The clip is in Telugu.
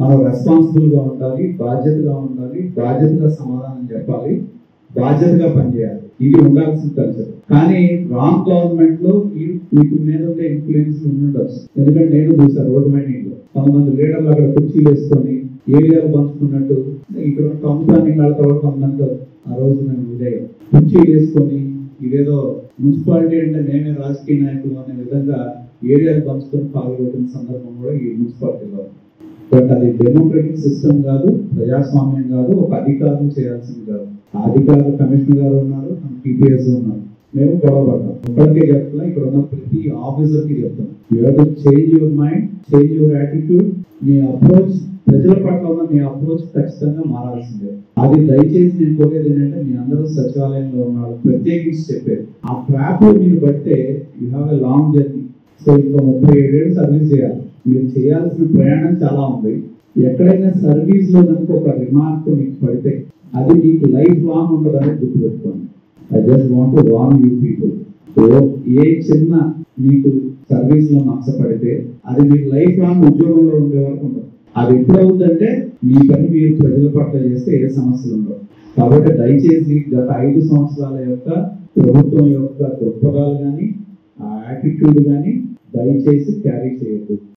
మనం రెస్పాన్సిబుల్ గా ఉండాలి, బాధ్యతగా ఉండాలి, బాధ్యతగా సమాధానం చెప్పాలి, బాధ్యతగా పనిచేయాలి. ఇది ఉండాల్సిన కల్చర్. కానీ రాంగ్ గవర్నమెంట్ లో మీకు మీద ఉండే ఇన్ఫ్లుయెన్స్ ఉండొచ్చు. ఎందుకంటే నేను చూసాను రోడ్ మైనింగ్ లో కొంతమంది లీడర్లు అక్కడ కుర్చీలు వేసుకొని ఏరియాలు పంచుకున్నట్టు ఇక్కడ అమృతాన్ని కడతాడు కొంతమంది. ఆ రోజు నేను ఉదయం కుర్చీలు వేసుకొని ఇదేదో మున్సిపాలిటీ అంటే మేమే రాజకీయ నాయకులు అనే విధంగా ఏరియాలు పంచుకొని పాల్గొట్టిన సందర్భం కూడా ఈ మున్సిపాలిటీలో. బట్ అది డెమోక్రటిక్ సిస్టమ్ కాదు, ప్రజాస్వామ్యం కాదు, ఒక అధికారులు చేయాల్సింది కాదు. ఆ అధికారులు కమిషనర్ గారు ఉన్నారు, టీపీఎస్ ఉన్నారు. మేము గొడవపడ్డాం. ఒక్కరికే చెప్తున్నా, ఇక్కడ ఉన్న ప్రతి ఆఫీసర్ కి చెప్తున్నాం, you have to change your mind, change your attitude. Me approach, ప్రజల పట్ల ఉన్న మీ అప్రోచ్ ఖచ్చితంగా మారాల్సిందే. అది దయచేసి నేను కోరేది ఏంటంటే, మీ అందరూ సచివాలయంలో ఉన్నారు, ప్రత్యేకించి చెప్పేది ఆ ట్రాప్ లో మీరు పడితే you have a long journey. So ఇంకా 37 ఏళ్ళు సర్వీస్ చేయాలి. మీరు చేయాల్సిన ప్రయాణం చాలా ఉంది. ఎక్కడైనా సర్వీస్ లో కనుక ఒక రిమార్క్ మీకు పడితే అది మీకు లైఫ్ లాంగ్ ఉంటుందని గుర్తుపెట్టుకోండి. I just want to warn you people. So ఏ చిన్న మీకు సర్వీస్ లో నష్టపడితే అది మీకు లైఫ్ లాంగ్ ఉద్యోగంలో ఉండే వరకు ఉంటుంది. అది ఎప్పుడవుతుందంటే మీ పని మీరు ప్రజల పట్ల చేస్తే ఏ సమస్యలు ఉండవు. కాబట్టి దయచేసి గత 5 సంవత్సరాల యొక్క ప్రభుత్వం యొక్క దృక్పథాలు కానీ ఆ యాటిట్యూడ్ కానీ దయచేసి క్యారీ చేయొద్దు.